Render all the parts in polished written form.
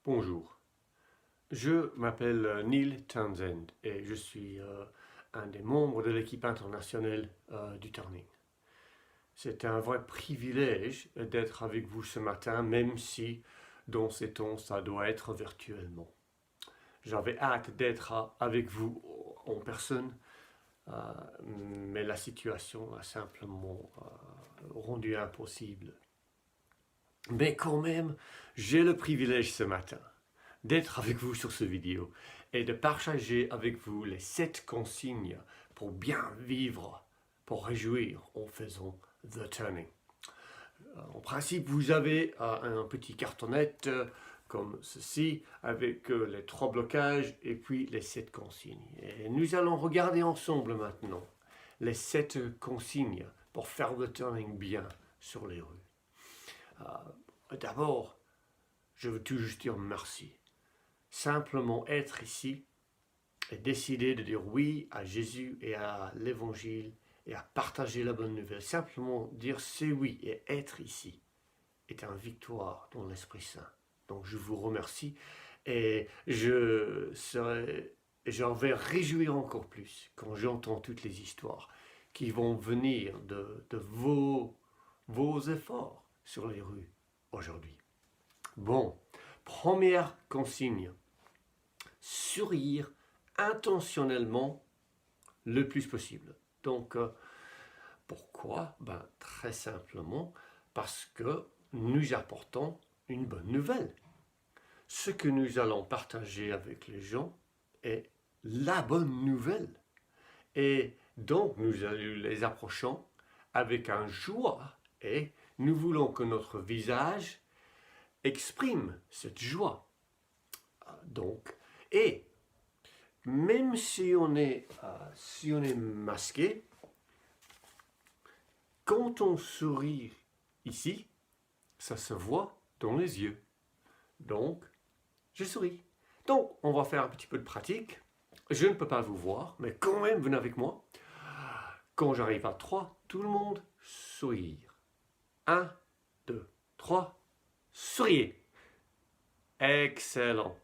Bonjour, je m'appelle Neil Townsend et je suis un des membres de l'équipe internationale du Turning. C'est un vrai privilège d'être avec vous ce matin, même si dans ces temps ça doit être virtuellement. J'avais hâte d'être avec vous en personne, euh, mais la situation a simplement rendu impossible. Mais quand même, j'ai le privilège ce matin d'être avec vous sur ce vidéo et de partager avec vous les 7 consignes pour bien vivre, pour réjouir en faisant The Turning. En principe, vous avez un petit cartonnette comme ceci avec les 3 blocages et puis les 7 consignes. Et nous allons regarder ensemble maintenant les 7 consignes pour faire The Turning bien sur les rues. D'abord, je veux tout juste dire merci. Simplement être ici et décider de dire oui à Jésus et à l'Évangile et à partager la bonne nouvelle. Simplement dire c'est oui et être ici est une victoire dans l'Esprit Saint. Donc je vous remercie et j'en vais réjouir encore plus quand j'entends toutes les histoires qui vont venir de vos efforts sur les rues aujourd'hui. Bon, première consigne, sourire intentionnellement le plus possible. Donc, pourquoi? Très simplement parce que nous apportons une bonne nouvelle. Ce que nous allons partager avec les gens est la bonne nouvelle. Et donc, nous les approchons avec un joie et nous voulons que notre visage exprime cette joie. Donc, et même si on est masqué, quand on sourit ici, ça se voit dans les yeux. Donc, je souris. Donc, on va faire un petit peu de pratique. Je ne peux pas vous voir, mais quand même, venez avec moi. Quand j'arrive à 3, tout le monde sourire. 1, 2, 3, souriez. Excellent.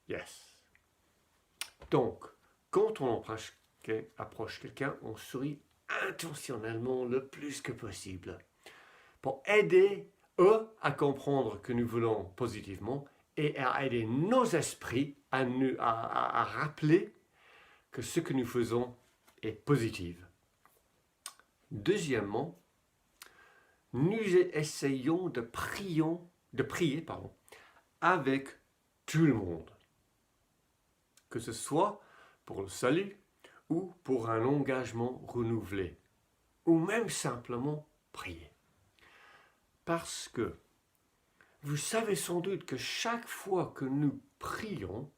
Yes. Donc, quand on approche quelqu'un, on sourit intentionnellement le plus que possible pour aider eux à comprendre que nous voulons positivement et à aider nos esprits à rappeler que ce que nous faisons est positif. Deuxièmement, nous essayons de prier avec tout le monde, que ce soit pour le salut ou pour un engagement renouvelé, ou même simplement prier. Parce que vous savez sans doute que chaque fois que nous prions,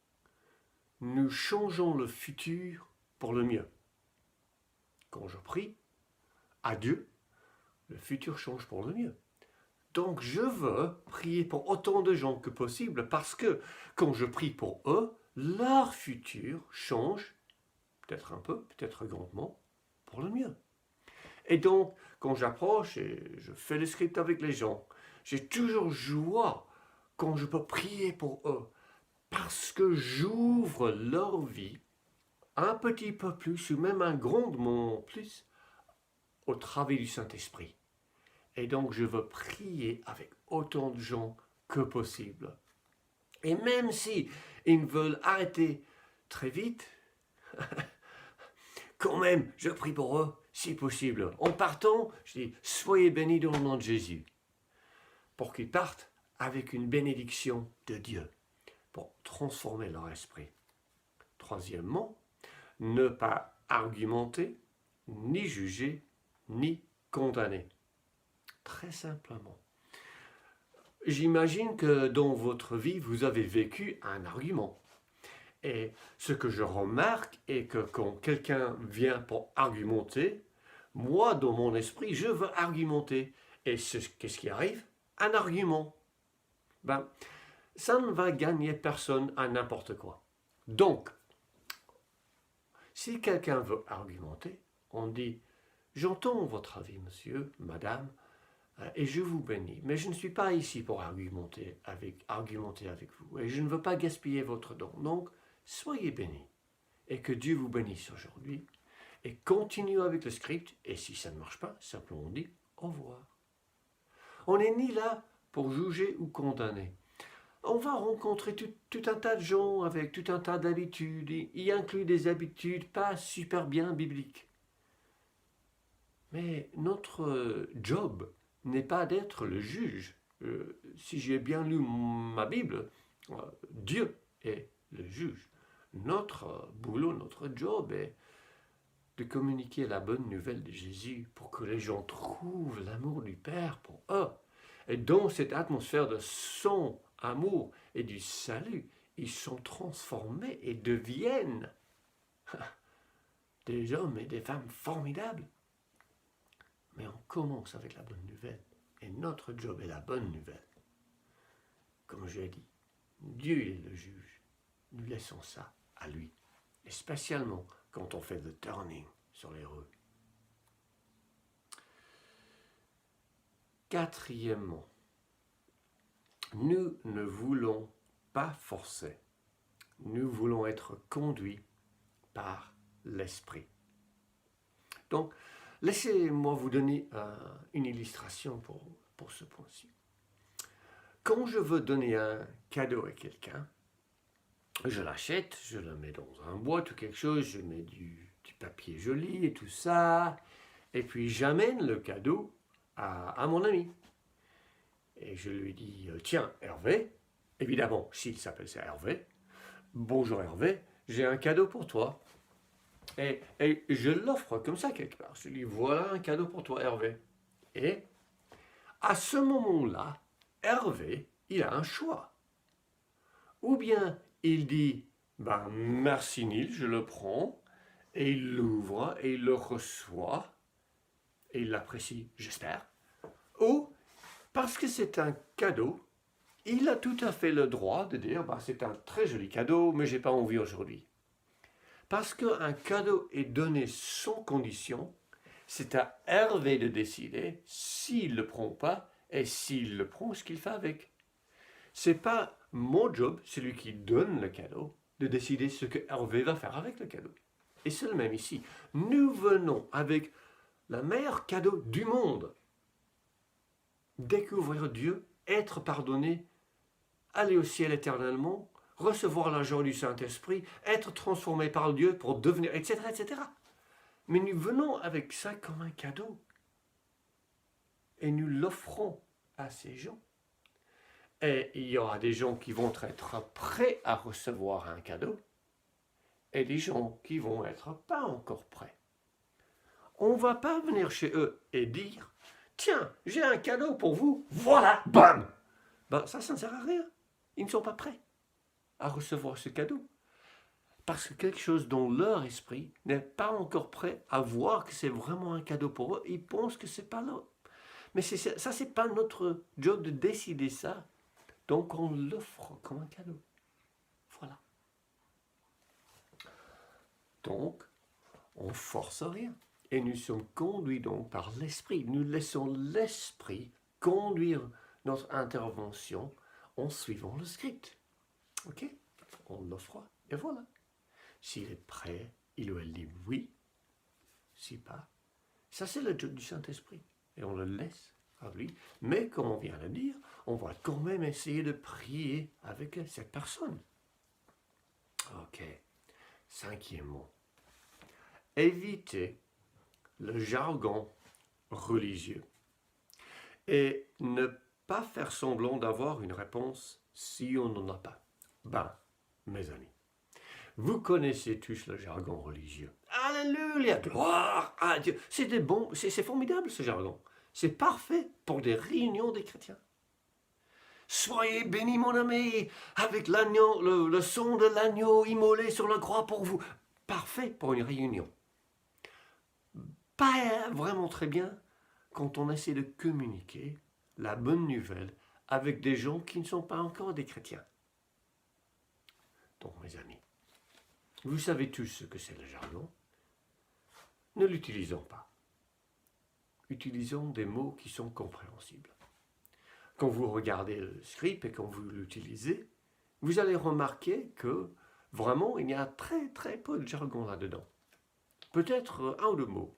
nous changeons le futur pour le mieux. Quand je prie à Dieu, le futur change pour le mieux. Donc je veux prier pour autant de gens que possible parce que quand je prie pour eux, leur futur change, peut-être un peu, peut-être grandement, pour le mieux. Et donc, quand j'approche et je fais le script avec les gens, j'ai toujours joie quand je peux prier pour eux parce que j'ouvre leur vie un petit peu plus ou même un grandement plus au travers du Saint-Esprit. Et donc, je veux prier avec autant de gens que possible. Et même si ils veulent arrêter très vite, quand même, je prie pour eux, si possible. En partant, je dis, soyez bénis dans le nom de Jésus. Pour qu'ils partent avec une bénédiction de Dieu, pour transformer leur esprit. Troisièmement, ne pas argumenter, ni juger, ni condamner. Très simplement. J'imagine que dans votre vie, vous avez vécu un argument. Et ce que je remarque est que quand quelqu'un vient pour argumenter, moi, dans mon esprit, je veux argumenter. Et qu'est-ce qui arrive? Un argument. Ça ne va gagner personne à n'importe quoi. Donc, si quelqu'un veut argumenter, on dit « J'entends votre avis, monsieur, madame, Et je vous bénis. Mais je ne suis pas ici pour argumenter avec vous. Et je ne veux pas gaspiller votre don. Donc, soyez bénis. Et que Dieu vous bénisse aujourd'hui. Et continue avec le script. Et si ça ne marche pas, simplement on dit au revoir. On n'est ni là pour juger ou condamner. On va rencontrer tout un tas de gens avec tout un tas d'habitudes. Y inclut des habitudes pas super bien bibliques. Mais notre job n'est pas d'être le juge. Si j'ai bien lu ma Bible, Dieu est le juge. Notre boulot, notre job est de communiquer la bonne nouvelle de Jésus pour que les gens trouvent l'amour du Père pour eux. Et dans cette atmosphère de son amour et du salut, ils sont transformés et deviennent des hommes et des femmes formidables. Mais on commence avec la bonne nouvelle. Et notre job est la bonne nouvelle. Comme je l'ai dit, Dieu est le juge. Nous laissons ça à lui. Et spécialement quand on fait le turning sur les rues. Quatrièmement, nous ne voulons pas forcer. Nous voulons être conduits par l'Esprit. Donc, laissez-moi vous donner une illustration pour ce point-ci. Quand je veux donner un cadeau à quelqu'un, je l'achète, je le mets dans un boîte ou quelque chose, je mets du papier joli et tout ça, et puis j'amène le cadeau à mon ami. Et je lui dis, tiens, Hervé, évidemment, s'il s'appelle ça Hervé, bonjour Hervé, j'ai un cadeau pour toi. Et je l'offre comme ça quelque part. Je lui dis, voilà un cadeau pour toi, Hervé. Et à ce moment-là, Hervé, il a un choix. Ou bien il dit, ben merci Neil, je le prends, et il l'ouvre, et il le reçoit, et il l'apprécie, j'espère. Ou, parce que c'est un cadeau, il a tout à fait le droit de dire, ben, c'est un très joli cadeau, mais je n'ai pas envie aujourd'hui. Parce qu'un cadeau est donné sans condition, c'est à Hervé de décider s'il le prend ou pas, et s'il le prend, ce qu'il fait avec. C'est pas mon job, celui qui donne le cadeau, de décider ce que Hervé va faire avec le cadeau. Et c'est le même ici. Nous venons avec le meilleur cadeau du monde. Découvrir Dieu, être pardonné, aller au ciel éternellement, recevoir la joie du Saint-Esprit, être transformé par Dieu pour devenir, etc., etc. Mais nous venons avec ça comme un cadeau. Et nous l'offrons à ces gens. Et il y aura des gens qui vont être prêts à recevoir un cadeau et des gens qui vont être pas encore prêts. On ne va pas venir chez eux et dire « Tiens, j'ai un cadeau pour vous, voilà, bam !» Ben, ça ne sert à rien. Ils ne sont pas prêts à recevoir ce cadeau. Parce que quelque chose dans leur esprit n'est pas encore prêt à voir que c'est vraiment un cadeau pour eux. Ils pensent que c'est pas là. Mais ça, c'est pas notre job de décider ça. Donc on l'offre comme un cadeau. Voilà. Donc, on force rien. Et nous sommes conduits donc par l'esprit. Nous laissons l'esprit conduire notre intervention en suivant le script. Ok? On l'offre et voilà. S'il est prêt, il ou elle dit oui. Si pas, ça c'est le job du Saint-Esprit. Et on le laisse à lui. Mais comme on vient de le dire, on va quand même essayer de prier avec cette personne. Ok. Cinquièmement, évitez le jargon religieux et ne pas faire semblant d'avoir une réponse si on n'en a pas. Ben, mes amis, vous connaissez tous le jargon religieux. Alléluia, gloire à Dieu. C'est formidable ce jargon. C'est parfait pour des réunions des chrétiens. Soyez bénis, mon ami, avec l'agneau, le son de l'agneau immolé sur la croix pour vous. Parfait pour une réunion. Pas vraiment très bien quand on essaie de communiquer la bonne nouvelle avec des gens qui ne sont pas encore des chrétiens. Donc, mes amis, vous savez tous ce que c'est le jargon. Ne l'utilisons pas. utilisons des mots qui sont compréhensibles. Quand vous regardez le script et quand vous l'utilisez, vous allez remarquer que vraiment il y a très très peu de jargon là-dedans. Peut-être un ou deux mots.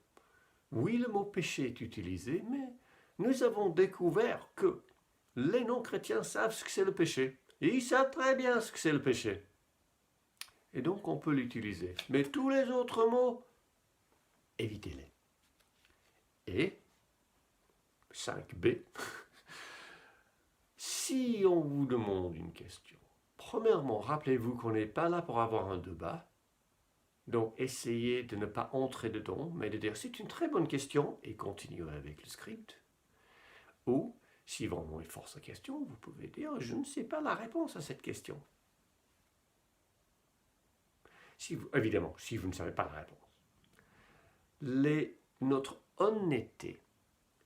Oui, le mot péché est utilisé, mais nous avons découvert que les non-chrétiens savent ce que c'est le péché. Et ils savent très bien ce que c'est le péché. Et donc on peut l'utiliser. Mais tous les autres mots, évitez-les. Et 5b, si on vous demande une question, premièrement, rappelez-vous qu'on n'est pas là pour avoir un débat. Donc essayez de ne pas entrer dedans, mais de dire c'est une très bonne question et continuez avec le script. Ou, si vraiment il force la question, vous pouvez dire je ne sais pas la réponse à cette question. Évidemment, si vous ne savez pas la réponse. Notre honnêteté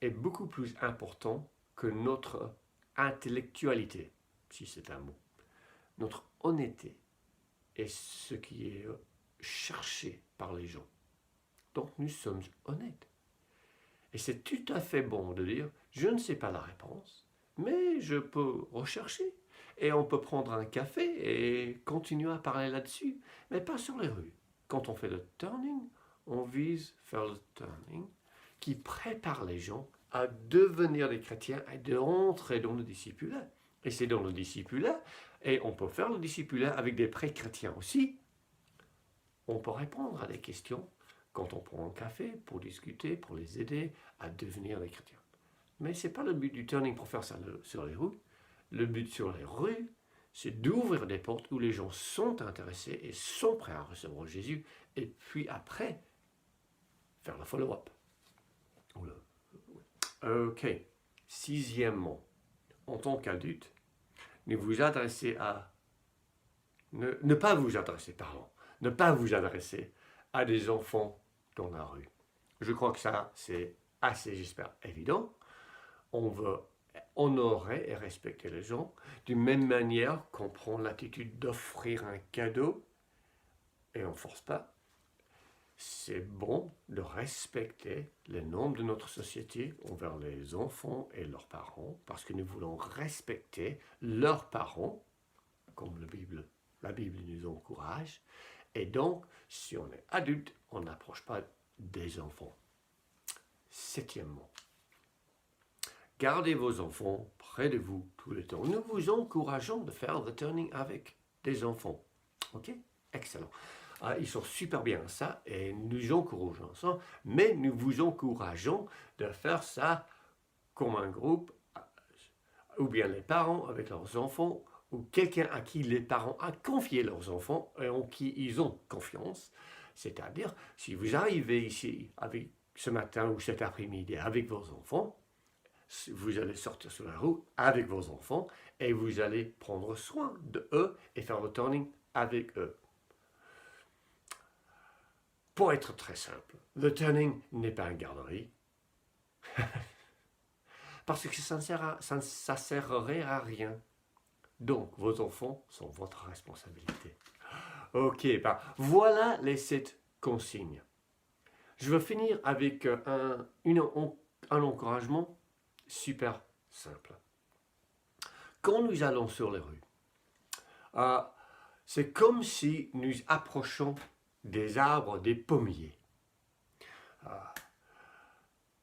est beaucoup plus important que notre intellectualité, si c'est un mot. Notre honnêteté est ce qui est cherché par les gens. Donc nous sommes honnêtes. Et c'est tout à fait bon de dire, je ne sais pas la réponse, mais je peux rechercher. Et on peut prendre un café et continuer à parler là-dessus, mais pas sur les rues. Quand on fait le turning, on vise faire le turning qui prépare les gens à devenir des chrétiens et de rentrer dans le discipulat. Et c'est dans le discipulat, et on peut faire le discipulat avec des pré-chrétiens aussi. On peut répondre à des questions quand on prend un café pour discuter, pour les aider à devenir des chrétiens. Mais ce n'est pas le but du turning pour faire ça sur les rues. Le but sur les rues, c'est d'ouvrir des portes où les gens sont intéressés et sont prêts à recevoir Jésus. Et puis après, faire le follow-up. Ok. Sixièmement, en tant qu'adulte, ne pas vous adresser à des enfants dans la rue. Je crois que ça, c'est assez, j'espère, évident. On veut honorer et respecter les gens, d'une même manière qu'on prend l'attitude d'offrir un cadeau et on ne force pas. C'est bon de respecter les normes de notre société envers les enfants et leurs parents, parce que nous voulons respecter leurs parents, comme la Bible nous encourage. Et donc, si on est adulte, on n'approche pas des enfants. Septièmement, gardez vos enfants près de vous tout le temps. Nous vous encourageons de faire le turning avec des enfants. Ok? Excellent. Ils sont super bien à ça et nous encourageons ça, mais nous vous encourageons de faire ça comme un groupe, ou bien les parents avec leurs enfants, ou quelqu'un à qui les parents ont confié leurs enfants et en qui ils ont confiance. C'est-à-dire, si vous arrivez ici ce matin ou cet après-midi avec vos enfants, vous allez sortir sur la route avec vos enfants et vous allez prendre soin de eux et faire le turning avec eux. Pour être très simple, le turning n'est pas une garderie. Parce que ça ne servirait à rien. Donc, vos enfants sont votre responsabilité. Ok, voilà les 7 consignes. Je vais finir avec un encouragement super simple. Quand nous allons sur les rues, c'est comme si nous approchons des arbres, des pommiers.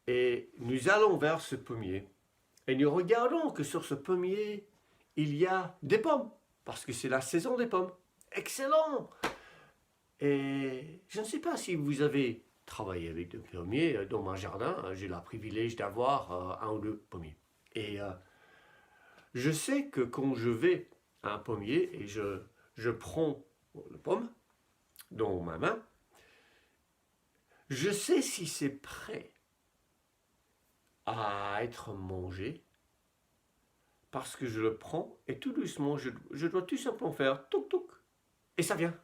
Et nous allons vers ce pommier et nous regardons que sur ce pommier, il y a des pommes, parce que c'est la saison des pommes. Excellent! Et je ne sais pas si vous avez travaillé avec des pommiers. Dans mon jardin, j'ai le privilège d'avoir un ou deux pommiers. Et je sais que quand je vais à un pommier et je prends la pomme dans ma main, je sais si c'est prêt à être mangé parce que je le prends et tout doucement, je dois tout simplement faire touk touk et ça vient.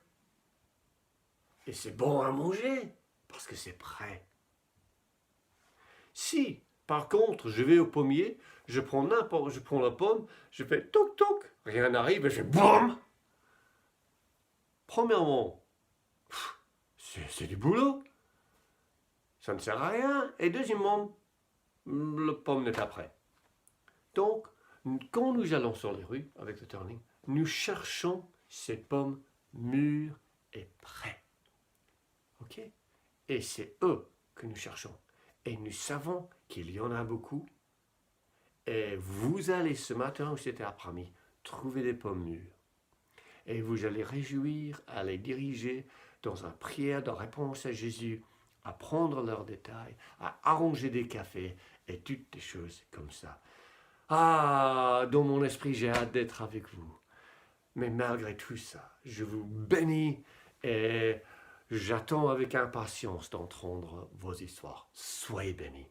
Et c'est bon à manger parce que c'est prêt. Si, par contre, je vais au pommier, je prends la pomme, je fais touk touk, rien n'arrive et je fais boum. Premièrement, c'est du boulot. Ça ne sert à rien. Et deuxièmement, le pomme n'est pas prêt. Donc, quand nous allons sur les rues avec le turning, nous cherchons ces pommes mûres et prêtes. Ok? Et c'est eux que nous cherchons. Et nous savons qu'il y en a beaucoup. Et vous allez ce matin ou cet après-midi trouver des pommes mûres. Et vous allez réjouir à les diriger dans une prière de réponse à Jésus, à prendre leurs détails, à arranger des cafés et toutes des choses comme ça. Ah, dans mon esprit, j'ai hâte d'être avec vous. Mais malgré tout ça, je vous bénis et j'attends avec impatience d'entendre vos histoires. Soyez bénis.